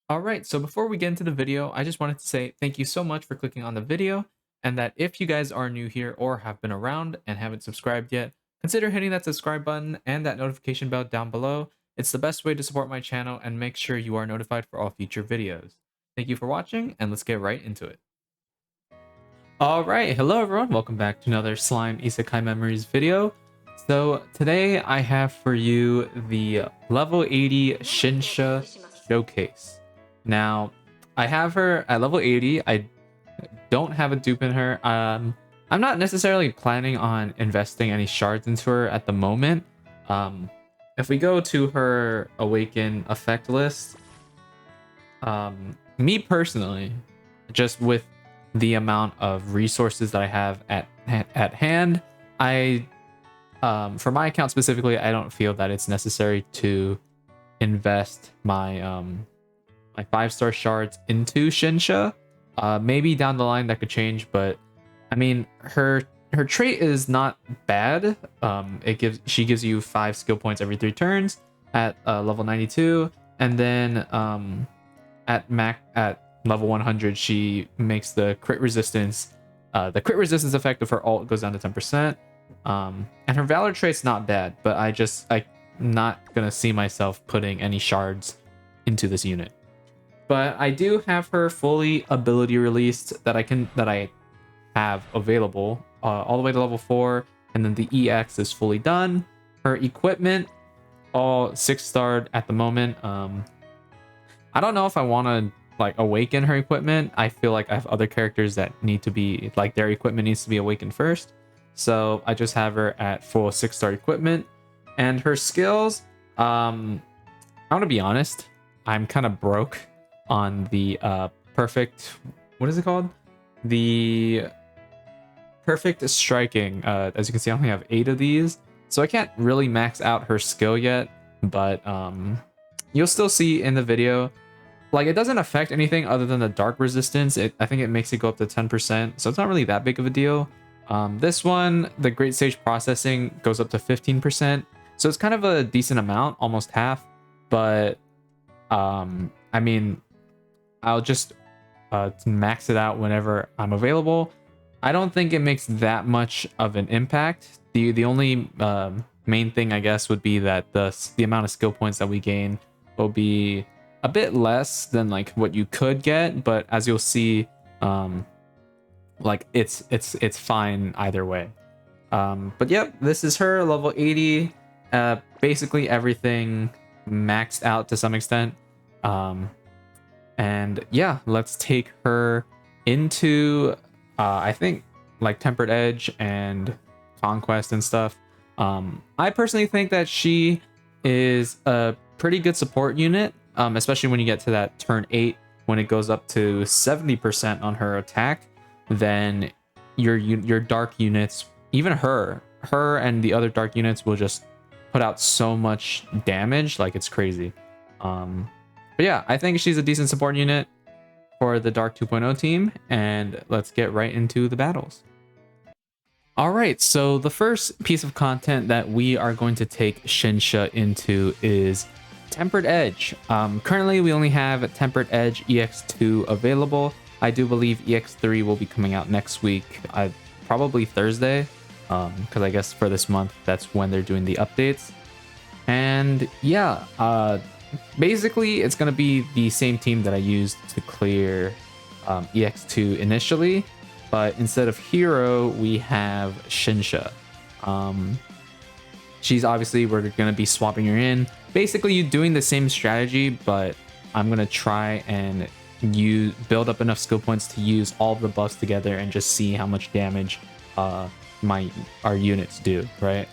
All right, so before we get into the video, I just wanted to say thank you so much for clicking on the video, and that if you guys are new here or have been around and haven't subscribed yet, consider hitting that subscribe button and that notification bell down below. It's the best way to support my channel and make sure you are notified for all future videos. Thank you for watching, and let's get right into it. All right, hello everyone, welcome back to another Slime Isekai Memories video. So today I have for you the level 80 Shinsha showcase. Now, I have her at level 80. I don't have a dupe in her. I'm not necessarily planning on investing any shards into her at the moment. If we go to her Awaken effect list, me personally, just with the amount of resources that I have at hand, for my account specifically, I don't feel that it's necessary to invest my my 5-star shards into Shinsha. Maybe down the line that could change, but I mean her trait is not bad. She gives you 5 skill points every 3 turns at level 92, and then at level 100 she makes the crit resistance effect of her ult goes down to 10%. And her valor trait's not bad, but I'm not gonna see myself putting any shards into this unit. But I do have her fully ability released that I have available all the way to level 4, and then the EX is fully done. Her equipment all 6-starred at the moment. I don't know if I want to like awaken her equipment. I feel like I have other characters that need to be like their equipment needs to be awakened first. So I just have her at full 6-star equipment. And her skills, I'm gonna be honest, I'm kind of broke on the perfect, what is it called? The perfect striking. As you can see, I only have 8 of these, so I can't really max out her skill yet, but you'll still see in the video, like, it doesn't affect anything other than the dark resistance. I think it makes it go up to 10%, so it's not really that big of a deal. This one, the Great Sage Processing goes up to 15%, so it's kind of a decent amount, almost half, but I mean, I'll just max it out whenever I'm available. I don't think it makes that much of an impact. The only main thing, I guess, would be that the amount of skill points that we gain will be a bit less than like what you could get, but as you'll see, like it's fine either way. But yep, this is her level 80. Basically everything maxed out to some extent. And yeah, let's take her into I think like Tempered Edge and Conquest and stuff. I personally think that she is a pretty good support unit, especially when you get to that turn 8 when it goes up to 70% on her attack. Then your dark units, even her and the other dark units, will just put out so much damage, like it's crazy. But yeah, I think she's a decent support unit for the Dark 2.0 team, and let's get right into the battles. All right, so the first piece of content that we are going to take Shinsha into is Tempered Edge. Currently, we only have Tempered Edge EX2 available. I do believe EX3 will be coming out next week, probably Thursday, because I guess for this month, that's when they're doing the updates. And yeah, basically, it's going to be the same team that I used to clear EX2 initially, but instead of Hero, we have Shinsha. She's obviously, we're going to be swapping her in. Basically, you're doing the same strategy, but I'm going to try and build up enough skill points to use all of the buffs together and just see how much damage our units do, right?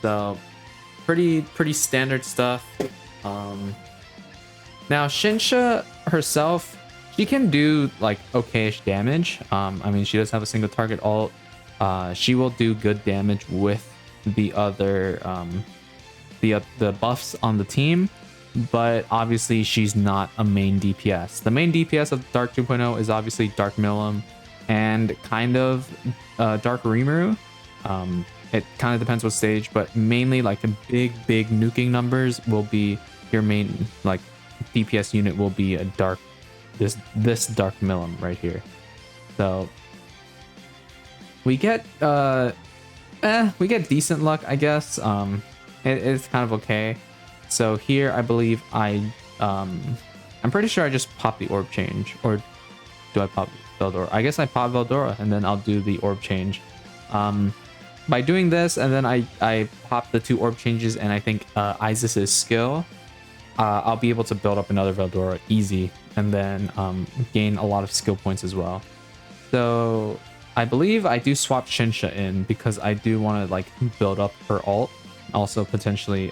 So, pretty standard stuff. Now Shinsha herself, she can do like okayish damage. I mean, she does have a single target ult. She will do good damage with the other the buffs on the team, but obviously she's not a main DPS. The main DPS of Dark 2.0 is obviously Dark Milim and kind of Dark Rimuru. It kind of depends what stage, but mainly like the big nuking numbers will be your main like DPS unit will be a dark, this dark Milim right here. So we get we get decent luck, I guess. It's kind of okay. So here I believe I'm pretty sure I just pop the orb change, or do I pop Veldora? I guess I pop Veldora and then I'll do the orb change. By doing this, and then I pop the 2 orb changes, and I think Isis's skill, I'll be able to build up another Veldora easy, and then gain a lot of skill points as well. So I believe I do swap Shinsha in because I do want to like build up her ult, also potentially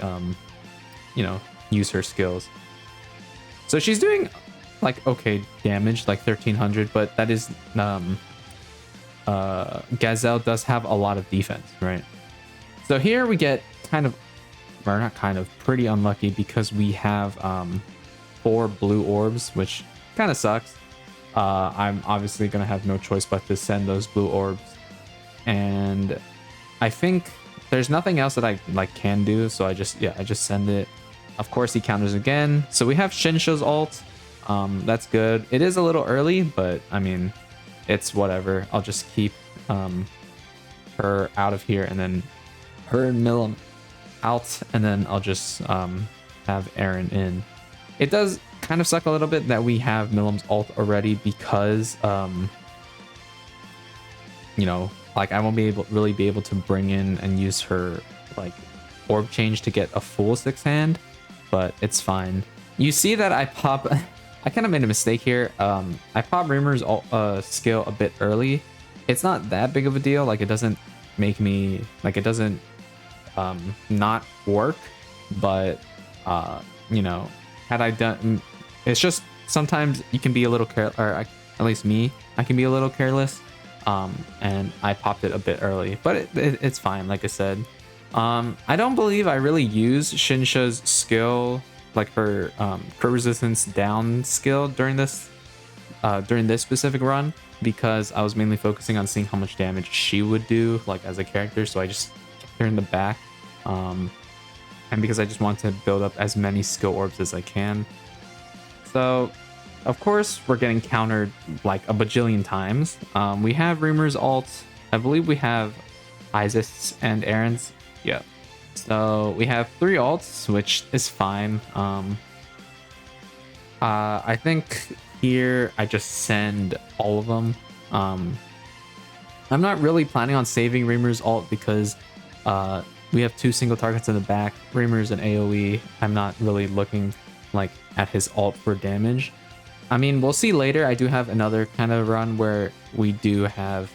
you know, use her skills. So she's doing like okay damage, like 1300, but that is Gazelle does have a lot of defense, right? So here we get kind of, or not kind of, pretty unlucky because we have 4 blue orbs, which kind of sucks. I'm obviously gonna have no choice but to send those blue orbs, and I think there's nothing else that I like can do, so I just send it. Of course he counters again, so we have Shinsha's ult. That's good. It is a little early, but I mean, it's whatever. I'll just keep her out of here, and then her and Milim out, and then I'll just have Aaron in. It does kind of suck a little bit that we have Milim's ult already because you know, like I won't really be able to bring in and use her like orb change to get a full 6 hand, but it's fine. You see that I pop I kind of made a mistake here. I pop Reamer's skill a bit early. It's not that big of a deal. Like it doesn't make me like, it doesn't not work, but you know, had I done, it's just sometimes you can be a little careless, or at least me, I can be a little careless, and I popped it a bit early, but it's fine. Like I said, I don't believe I really use Shinsha's skill, like her crit resistance down skill during this specific run, because I was mainly focusing on seeing how much damage she would do like as a character, so I just kept her in the back, and because I just want to build up as many skill orbs as I can. So of course we're getting countered like a bajillion times. We have Reamer's ult. I believe we have Isis and Aaron's. Yeah. So we have 3 ults, which is fine. I think here I just send all of them. I'm not really planning on saving Reamer's ult because we have 2 single targets in the back. Reamer's an AoE. I'm not really looking like at his ult for damage. I mean, we'll see later. I do have another kind of run where we do have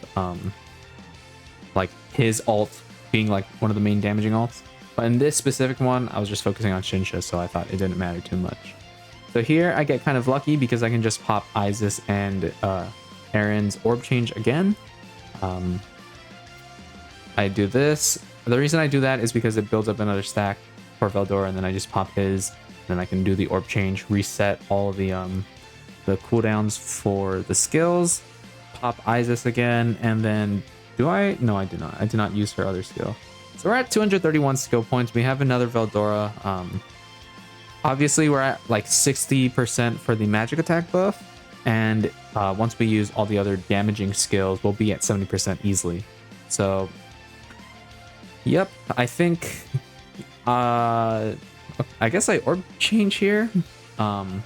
like his ult being like one of the main damaging ults. But in this specific one, I was just focusing on Shinsha, so I thought it didn't matter too much. So here I get kind of lucky because I can just pop Isis and Aaron's orb change again. I do this. The reason I do that is because it builds up another stack for Veldora, and then I just pop his, and then I can do the orb change, reset all the cooldowns for the skills, pop Isis again, and then do I? No, I do not. I do not use her other skill. So we're at 231 skill points. We have another Veldora. Obviously, we're at like 60% for the magic attack buff, and once we use all the other damaging skills, we'll be at 70% easily. So, yep, I think, I guess I orb change here, and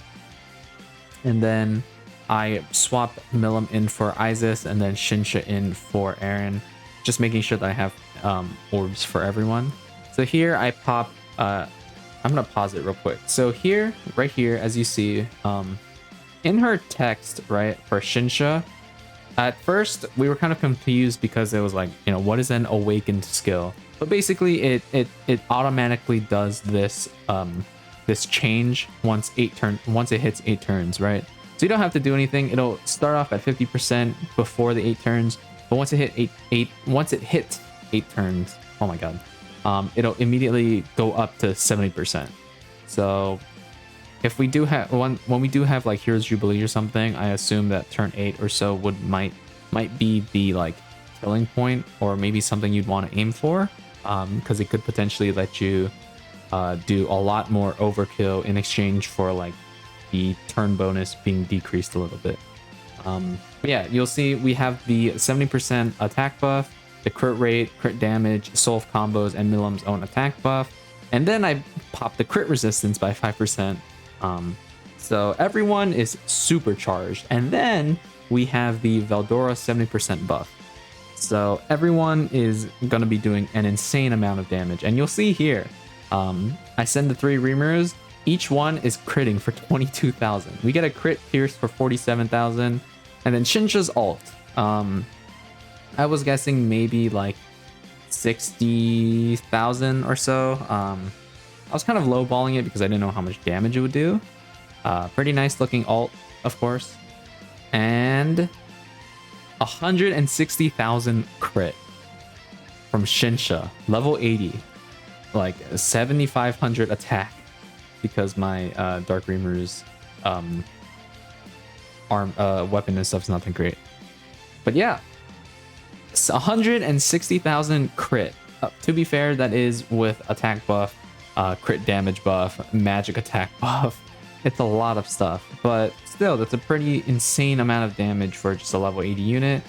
then I swap Milim in for Isis, and then Shinsha in for Aaron, just making sure that I have orbs for everyone. So here I pop, I'm gonna pause it real quick. So here, right here, as you see, in her text, right, for Shinsha, at first we were kind of confused because it was like, you know, what is an awakened skill? But basically it automatically does this this change once it hits 8 turns, right? So you don't have to do anything. It'll start off at 50% before the 8 turns, but once it hits 8 turns, oh my god, it'll immediately go up to 70%. So if we do have when we do have like Heroes Jubilee or something, I assume that turn 8 or so might be the like killing point, or maybe something you'd want to aim for, because it could potentially let you do a lot more overkill in exchange for like the turn bonus being decreased a little bit. But yeah, you'll see we have the 70% attack buff, the crit rate, crit damage, Soul combos, and Milim's own attack buff. And then I popped the crit resistance by 5%. So everyone is supercharged. And then we have the Veldora 70% buff. So everyone is going to be doing an insane amount of damage. And you'll see here, I send the 3 Rimurs. Each one is critting for 22,000. We get a crit pierce for 47,000. And then Shinsha's ult. I was guessing maybe like 60,000 or so. I was kind of lowballing it because I didn't know how much damage it would do. Pretty nice looking ult, of course. And 160,000 crit from Shinsha, level 80. Like 7,500 attack because my Dark Reamer's weapon and stuff's not that great. But yeah, it's 160,000 crit. To be fair, that is with attack buff, crit damage buff, magic attack buff. It's a lot of stuff, but still, that's a pretty insane amount of damage for just a level 80 unit.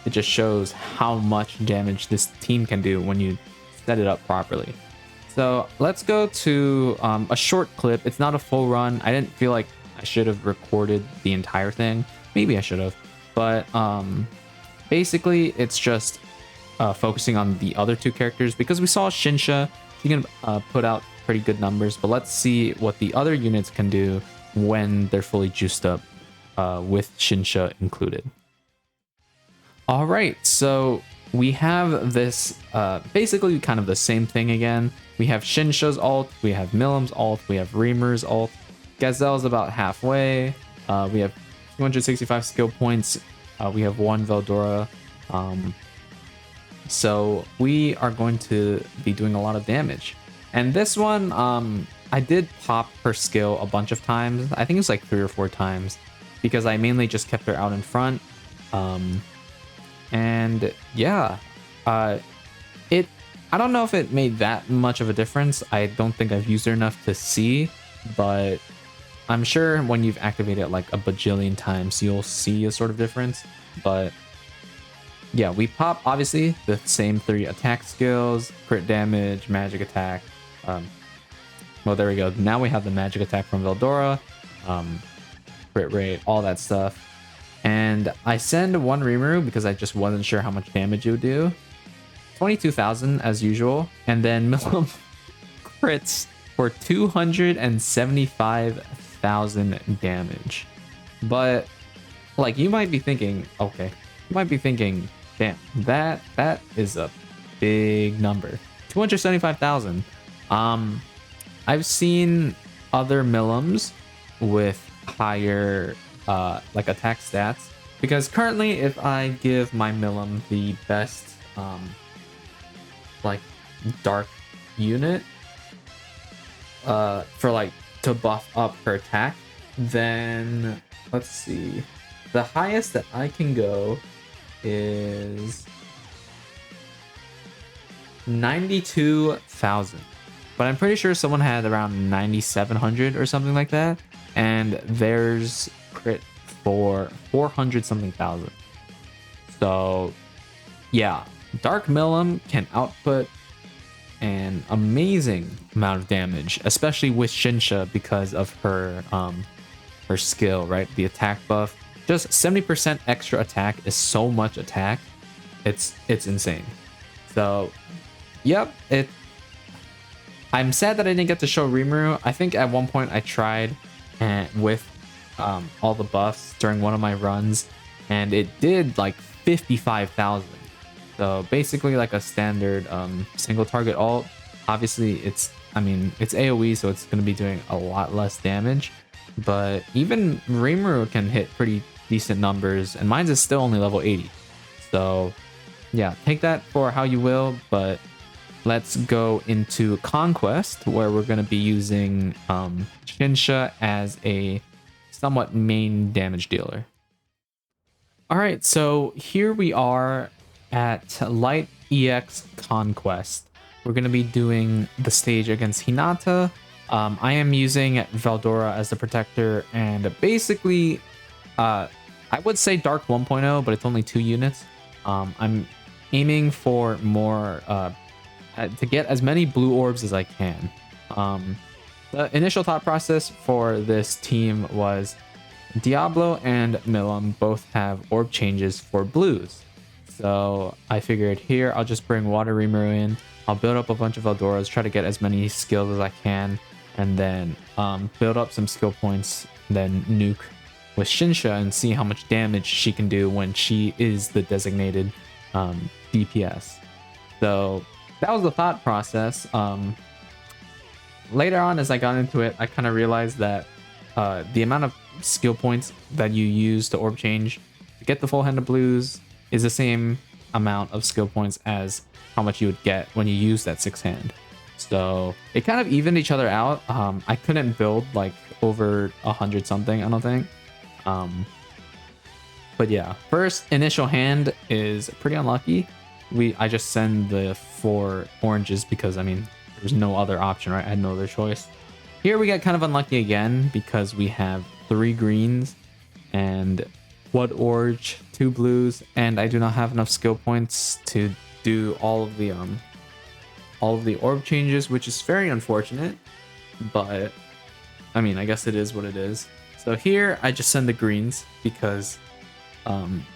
It just shows how much damage this team can do when you set it up properly. So let's go to a short clip. It's not a full run. I didn't feel like I should have recorded the entire thing. Maybe I should have, but basically it's just focusing on the other 2 characters because we saw Shinsha. She can put out pretty good numbers, but let's see what the other units can do when they're fully juiced up with Shinsha included. All right, so we have this basically kind of the same thing again. We have Shinsha's ult, we have Milim's ult, we have Reamer's ult. Gazelle's about halfway. We have 265 skill points. We have 1 Veldora. So we are going to be doing a lot of damage. And this one, I did pop her skill a bunch of times. I think it's like 3 or 4 times because I mainly just kept her out in front. And yeah, I don't know if it made that much of a difference. I don't think I've used her enough to see, but I'm sure when you've activated it like a bajillion times, you'll see a sort of difference. But yeah, we pop obviously the same 3 attack skills, crit damage, magic attack. Well, there we go. Now we have the magic attack from Veldora, crit rate, all that stuff. And I send 1 Rimuru because I just wasn't sure how much damage it would do. 22,000 as usual. And then Milim crits for 275,000 damage. But like you might be thinking, okay, damn, that is a big number. 275,000. I've seen other Milims with higher like attack stats because currently if I give my Milim the best like dark unit for like to buff up her attack, then let's see, the highest that I can go is 92,000, but I'm pretty sure someone had around 9,700 or something like that, and there's crit for 400 something thousand. So yeah, Dark Milim can output an amazing amount of damage, especially with Shinsha because of her her skill, right? The attack buff. Just 70% extra attack is so much attack. It's insane. So yep, I'm sad that I didn't get to show Rimuru. I think at one point I tried with all the buffs during one of my runs, and it did like 55,000. So basically like a standard single target ult. Obviously it's AoE, so it's going to be doing a lot less damage, but even Rimuru can hit pretty decent numbers, and mine's is still only level 80. So yeah, take that for how you will, but let's go into Conquest, where we're going to be using Shinsha as a somewhat main damage dealer. All right, so here we are at Light EX Conquest. We're going to be doing the stage against Hinata. I am using Veldora as the protector, and basically, I would say Dark 1.0, but it's only 2 units. I'm aiming for more to get as many blue orbs as I can. The initial thought process for this team was Diablo and Milim both have orb changes for blues. So I figured here I'll just bring Water Rimuru in. I'll build up a bunch of Veldoras, try to get as many skills as I can, and then build up some skill points, then nuke with Shinsha and see how much damage she can do when she is the designated DPS. So that was the thought process. Later on, as I got into it, I kind of realized that the amount of skill points that you use to orb change to get the full hand of blues is the same amount of skill points as how much you would get when you use that 6 hand. So it kind of evened each other out. I couldn't build like over 100 something, I don't think. But yeah, first initial hand is pretty unlucky. I just send the 4 oranges because, I mean, there's no other option, right? I had no other choice. Here we get kind of unlucky again because we have 3 greens and 1 orange, 2 blues, and I do not have enough skill points to do all of the orb changes, which is very unfortunate. But I mean, I guess it is what it is. So here I just send the greens because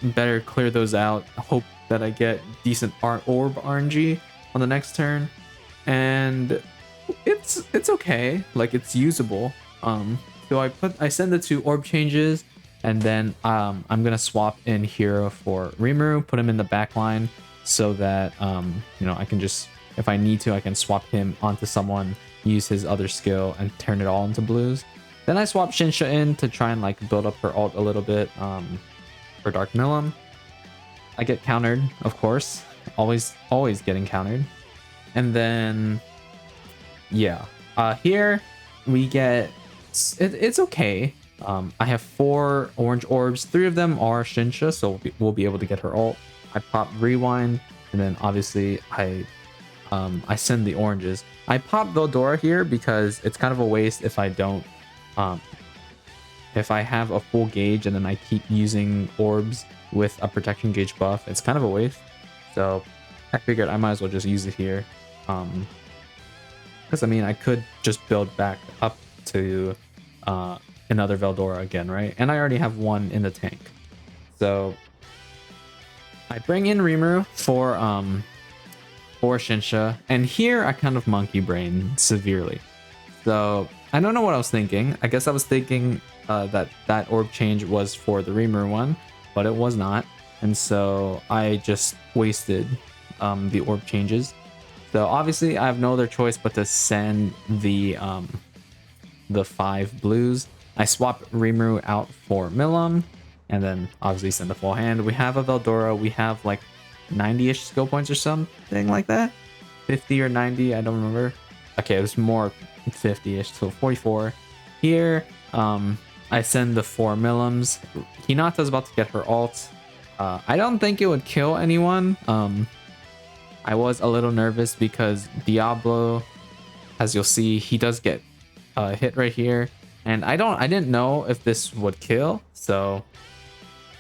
better clear those out. Hope that I get decent orb RNG on the next turn, and it's okay. Like, it's usable. So I send the 2 orb changes, and then I'm gonna swap in Hero for Rimuru, put him in the back line so that you know, I can just, if I need to, I can swap him onto someone, use his other skill, and turn it all into blues. Then I swap Shinsha in to try and like build up her ult a little bit for Dark Milim. I get countered, of course, always getting countered. And then yeah, here we get it's okay. I have 4 orange orbs. 3 of them are Shinsha, so we'll be able to get her ult. I pop Rewind, and then obviously I send the oranges. I pop Veldora here because it's kind of a waste if I don't if I have a full gauge and then I keep using orbs with a protection gauge buff. It's kind of a waste, so I figured I might as well just use it here. Because I mean, I could just build back up to another Veldora again, right? And I already have 1 in the tank. So I bring in Rimuru for Shinsha, and here I kind of monkey brain severely. So I don't know what I was thinking. I guess I was thinking that orb change was for the Rimuru one, but it was not. And so I just wasted the orb changes. So obviously I have no other choice but to send the 5 blues. I swap Rimuru out for Milim, and then obviously send the full hand. We have a Veldora. We have like 90-ish skill points or something like that. 50 or 90, I don't remember. Okay, it was more 50-ish, so 44. Here, I send the 4 Milims. Hinata's about to get her ult. I don't think it would kill anyone. I was a little nervous because Diablo, as you'll see, he does get hit right here, and I didn't know if this would kill, so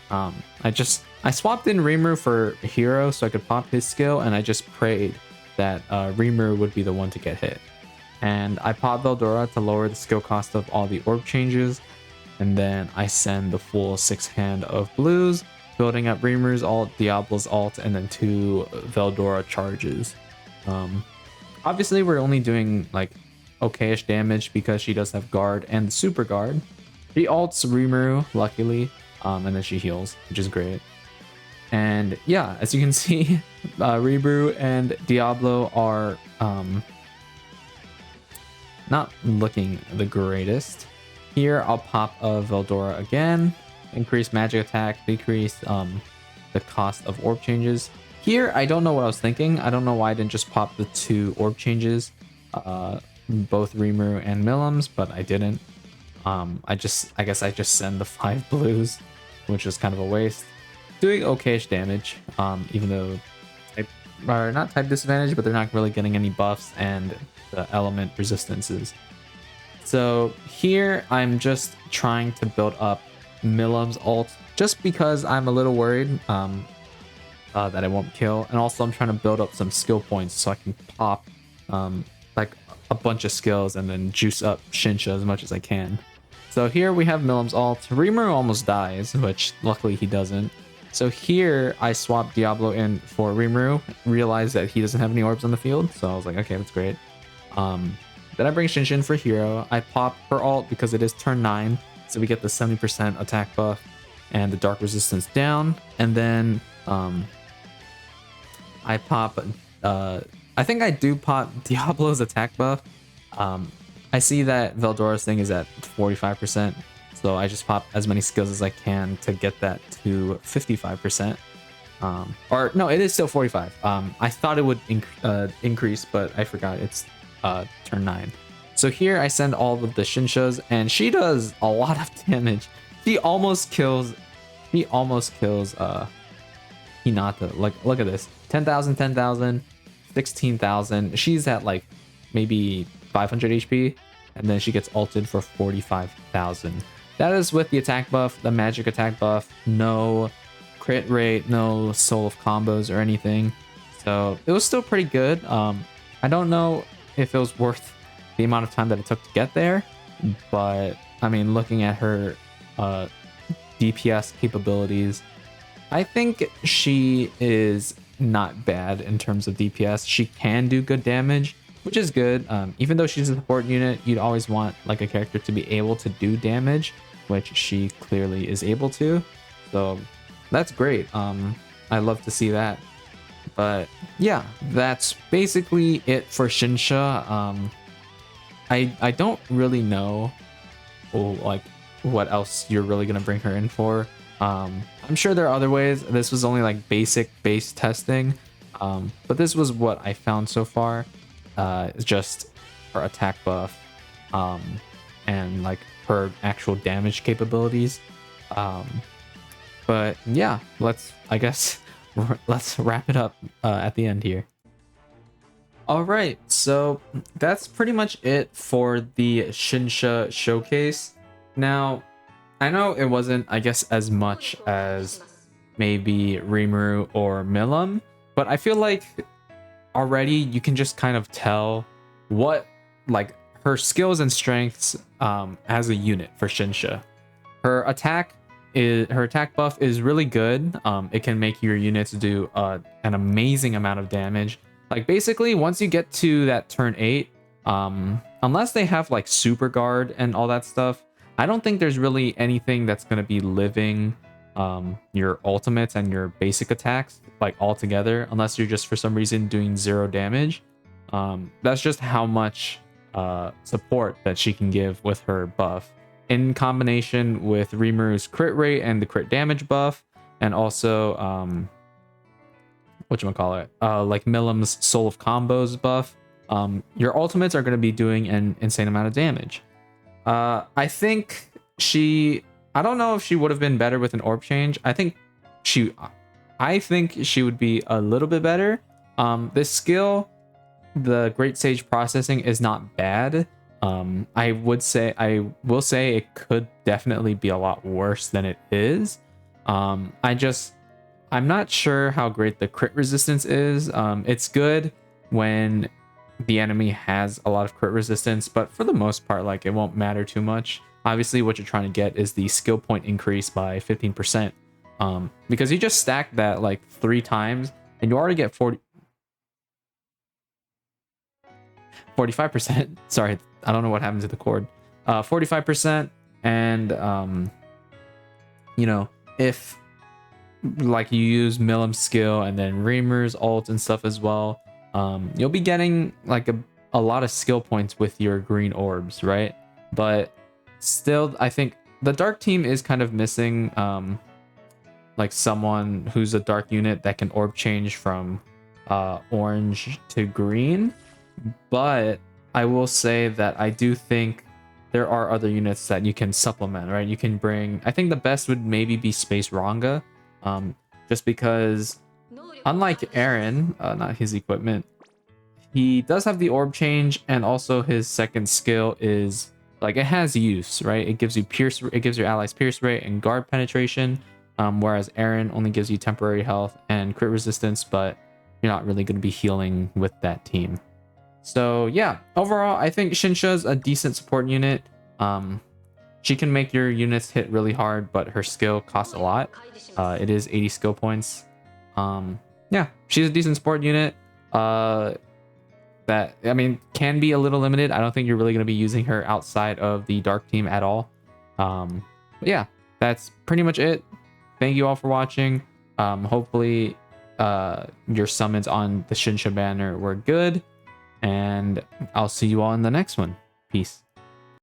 I swapped in Rimuru for Hero so I could pop his skill, and I just prayed that Rimuru would be the one to get hit. And I pop Veldora to lower the skill cost of all the orb changes, and then I send the full 6 hand of blues, building up Rimuru's ult, Diablo's ult, and then 2 Veldora charges. Obviously we're only doing like okayish damage because she does have guard and super guard. She ults Rimuru, luckily, and then she heals, which is great. And yeah, as you can see, Rimuru and Diablo are not looking the greatest. Here I'll pop a Veldora again, increase magic attack, decrease the cost of orb changes. Here I don't know what I was thinking. I don't know why I didn't just pop the 2 orb changes, both Rimuru and Milims, but I didn't. I guess I just send the 5 blues, which is kind of a waste. Doing okayish damage, even though are not type disadvantage, but they're not really getting any buffs and the element resistances. So here I'm just trying to build up Milim's ult just because I'm a little worried that it won't kill, and also I'm trying to build up some skill points so I can pop like a bunch of skills and then juice up Shinsha as much as I can. So here we have Milim's ult. Rimuru almost dies, which luckily he doesn't. So here I swap Diablo in for Rimuru, realized that he doesn't have any orbs on the field, so I was like, okay, that's great. Then I bring Shinsha in for hero. I pop her ult because it is turn 9, so we get the 70% attack buff and the dark resistance down. And then I pop, I think I do pop Diablo's attack buff. I see that Veldora's thing is at 45%, so I just pop as many skills as I can to get that to 55%. Or no, it is still 45. I thought it would increase, but I forgot it's turn 9. So here I send all of the Shinshas, and she does a lot of damage. She almost kills Hinata. Like, look at this. 10,000, 10,000, 16,000. She's at like maybe 500 HP, and then she gets ulted for 45,000. That is with the attack buff, the magic attack buff, no crit rate, no soul of combos or anything. So it was still pretty good. I don't know if it was worth the amount of time that it took to get there, but I mean, looking at her DPS capabilities, I think she is not bad in terms of DPS. She can do good damage, which is good. Even though she's a support unit, you'd always want like a character to be able to do damage, which she clearly is able to. So that's great. I love to see that. But yeah, that's basically it for Shinsha. I don't really know like what else you're really gonna bring her in for. I'm sure there are other ways. This was only like basic base testing, but this was what I found so far. It's just her attack buff, and like her actual damage capabilities. But yeah, let's wrap it up at the end here. All right, so that's pretty much it for the Shinsha showcase. Now, I know it wasn't, I guess, as much as maybe Rimuru or Milim, but I feel like already you can just kind of tell what like her skills and strengths as a unit for Shinsha. Her attack buff is really good. It can make your units do an amazing amount of damage. Like basically once you get to that turn 8, unless they have like super guard and all that stuff, I don't think there's really anything that's going to be living your ultimates and your basic attacks like all together, unless you're just for some reason doing 0 damage. That's just how much support that she can give with her buff, in combination with Rimuru's crit rate and the crit damage buff, and also whatchamacallit, like Milim's Soul of Combos buff. Your ultimates are going to be doing an insane amount of damage. I think I don't know if she would have been better with an orb change. I think she would be a little bit better. This skill, the Great Sage Processing, is not bad. I will say it could definitely be a lot worse than it is. I'm not sure how great the crit resistance is. It's good when the enemy has a lot of crit resistance, but for the most part, like, it won't matter too much. Obviously, what you're trying to get is the skill point increase by 15%, because you just stack that like 3 times and you already get 45%. Sorry, I don't know what happened to the cord. 45%, and you know, if like you use Milim's skill and then Rimuru's ult and stuff as well, you'll be getting like a lot of skill points with your green orbs, right? But still, I think the dark team is kind of missing like someone who's a dark unit that can orb change from orange to green. But I will say that I do think there are other units that you can supplement, right? You can bring, I think the best would maybe be Space Ranga, just because unlike Aaron, not his equipment, he does have the orb change, and also his second skill is like it has use, right? It gives you pierce, it gives your allies pierce rate and guard penetration, whereas Aaron only gives you temporary health and crit resistance, but you're not really going to be healing with that team. So yeah, overall, I think Shinsha's a decent support unit. She can make your units hit really hard, but her skill costs a lot. It is 80 skill points. Yeah, she's a decent support unit. That, I mean, can be a little limited. I don't think you're really going to be using her outside of the dark team at all. But yeah, that's pretty much it. Thank you all for watching. Hopefully your summons on the Shinsha banner were good, and I'll see you all in the next one. Peace.